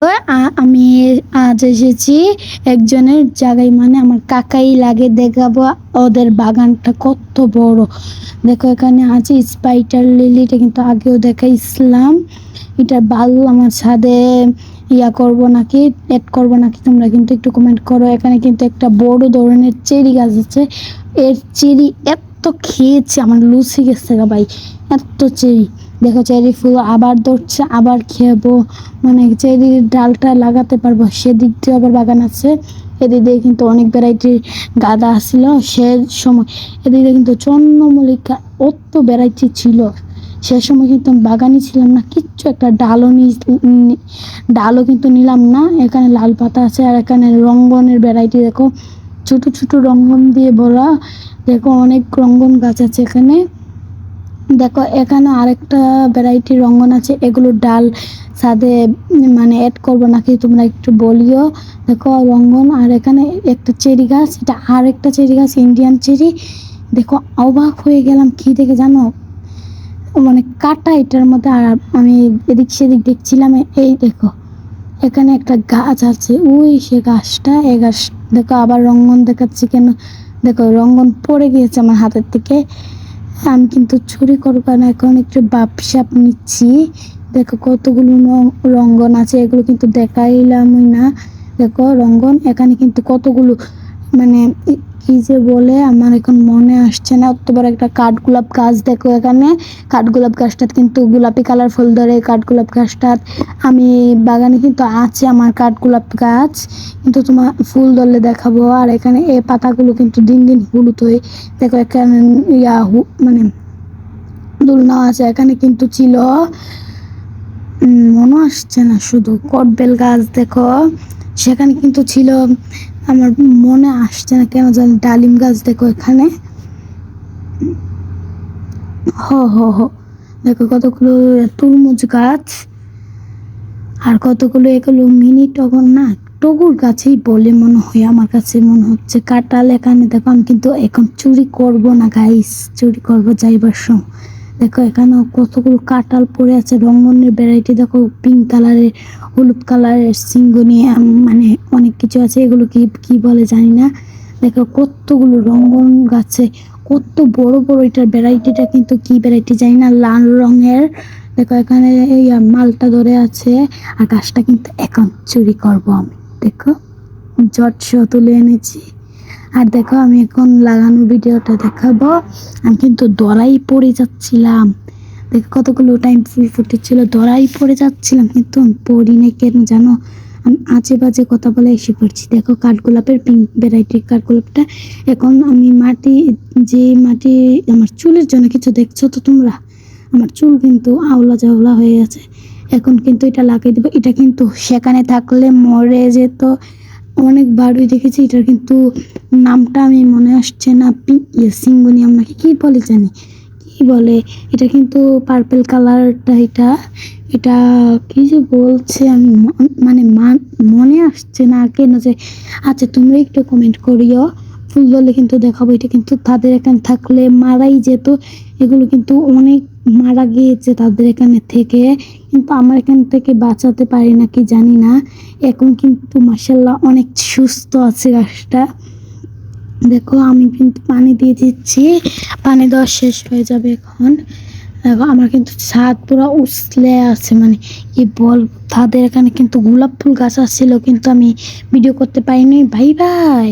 আমি আজ এসেছি একজনের জায়গায়, মানে আমার কাকাই লাগে, দেখাবো ওদের বাগানটা কত বড়। দেখো এখানে আছে স্পাইডার লিলি, এটা কিন্তু আগেও দেখাইছিলাম। এটা ভালো, আমার ছাদে করবো নাকি, এড করবো নাকি, তোমরা কিন্তু একটু কমেন্ট করো। এখানে কিন্তু একটা বড় ধরনের চেরি গাছ আছে। এর চেরি এত খেয়েছে, আমার লুচি গেছে গা ভাই, এত চেরি। দেখো চেরি ফুল আবার ধরছে, আবার খেবো, মানে চেরির ডালটা লাগাতে পারবো। সেদিক দিয়ে আবার বাগান আছে, এদিক দিয়ে কিন্তু অনেক ভ্যারাইটির গাঁদা আসছিল সে সময়। এদিক দিয়ে কিন্তু চন্দ্রমল্লিকা অত ভ্যারাইটি ছিল সে সময়, কিন্তু আমি বাগানই ছিলাম না, কিচ্ছু একটা ডালও কিন্তু নিলাম না। এখানে লাল পাতা আছে, আর এখানে রঙ্গনের ভ্যারাইটি দেখো, ছোট ছোট রঙ্গন দিয়ে ভরা। দেখো অনেক রঙ্গন গাছ আছে এখানে। দেখো এখানে আরেকটা ভ্যারাইটি রঙ্গন আছে, এগুলো ডাল ছাদে মানে অ্যাড করবো নাকি তোমরা একটু বলিও। দেখো রঙ্গন, আর এখানে একটা চেরি গাছ, এটা আর একটা চেরি গাছ, ইন্ডিয়ান চেরি। দেখো অবাক হয়ে গেলাম কি দেখে জানো, মানে কাটা এটার মধ্যে। আর আমি এদিক সেদিক দেখছিলাম, এই দেখো এখানে একটা গাছ আছে, ওই সে গাছটা, এই গাছ দেখো আবার রঙ্গন দেখাচ্ছি কেন, দেখো রঙ্গন পড়ে গিয়েছে আমার হাতের থেকে। আমি কিন্তু চুরি করবো না, এখন একটু বাপসাপ নিচ্ছি। দেখো কতগুলো রঙ্গন আছে, এগুলো কিন্তু দেখাইলামই না। দেখো রঙ্গন, এখানে কিন্তু কতগুলো, মানে কি যে বলে আমার এখন মনে আসছে না। অত বড় একটা কাঠগোলাপ গাছ, দেখো এখানে কাঠগোলাপ গাছটা কিন্তু গোলাপি কালার ফুল ধরে। কাঠগোলাপ গাছটা আমি বাগানে কিন্তু আছে আমার কাঠগোলাপ গাছ, কিন্তু তোমার ফুল ধরলে দেখাবো। আর এখানে এই পাতাগুলো কিন্তু দিন দিন হলুদ হয়ে, দেখো এখানে মানে দোলনা আছে। এখানে কিন্তু ছিল, মনে আসছে না, শুধু কটবেল গাছ দেখো, সেখানে কিন্তু ছিল, আমার মনে আসছে না কেন জানি। ডালিম গাছ দেখো এখানে, হ দেখো কতগুলো তরমুজ গাছ, আর কতগুলো এগুলো মিনি টগর না, টগর গাছেই বলে মনে হয়, আমার কাছে মনে হচ্ছে কাঁঠাল। এখানে দেখো আমি কিন্তু এখন চুরি করব না গাইস, চুরি করবো যাইবার সময়। দেখো এখানেও কতগুলো কাঁঠাল পড়ে আছে, রঙ্গনের ভ্যারাইটি দেখো, পিঙ্ক কালারের, হলুদ কালারের, সিঙ্গনিয়া, মানে অনেক কিছু আছে, এগুলো কি কি বলে জানি না। দেখো কতগুলো রঙ্গন গাছে, কত বড় বড়, এটার ভ্যারাইটিটা কিন্তু কি ভ্যারাইটি জানি না, লাল রঙের। দেখো এখানে এই মালটা ধরে আছে, আর গাছটা কিন্তু এখন চুরি করব আমি। দেখো জটসহ তুলে এনেছি, আর দেখো আমি এখন লাগানো ভিডিওটা দেখাবো। আমি কিন্তু দড়াই পড়ে যাচ্ছিলাম, দেখো কতগুলো টাইম ফুল ফুটেছিল, দড়াই পড়ে যাচ্ছিলাম, কিন্তু আমি পড়ি না কেন জানো, আমি আজে বাজে কথা বলে এসে পড়ছি। দেখো কাঠগোলাপের পিঙ্ক ভ্যারাইটির কাঠগোলাপটা, এখন আমি মাটি, যে মাটি আমার চুলের জন্য কিছু দেখছো তো তোমরা, আমার চুল কিন্তু আওলা জাওলা হয়ে আছে, এখন কিন্তু এটা লাগিয়ে দেবো। এটা কিন্তু সেখানে থাকলে মরে যেত, অনেকবারই দেখেছি। এটার কিন্তু নামটা আমি মনে আসছে না, সিঙ্গোনিয়াম নাকি কি বলে জানি, কি বলে এটা, কিন্তু পার্পেল কালারটা, এটা এটা কি যে বলছে আমি মানে মনে আসছে না কেন যে। আচ্ছা তোমরা একটু কমেন্ট করিও, ফুল ধরলে কিন্তু দেখাবো। এটা কিন্তু তাদের এখানে থাকলে মারাই যেত, এগুলো কিন্তু অনেক মারা গিয়েছে তাদের এখানে থেকে, কিন্তু আমার এখান থেকে বাঁচাতে পারি না কি জানি না। এখন কিন্তু মাশাআল্লাহ অনেক সুস্থ আছে গাছটা। দেখো আমি কিন্তু পানি দিয়ে দিচ্ছি, পানি দেওয়া শেষ হয়ে যাবে এখন। দেখো আমার কিন্তু ছাদ পুরো উছলে আছে, মানে কি বল, তাদের এখানে কিন্তু গোলাপ ফুল গাছ আসছিল, কিন্তু আমি ভিডিও করতে পারিনি। ভাই ভাই।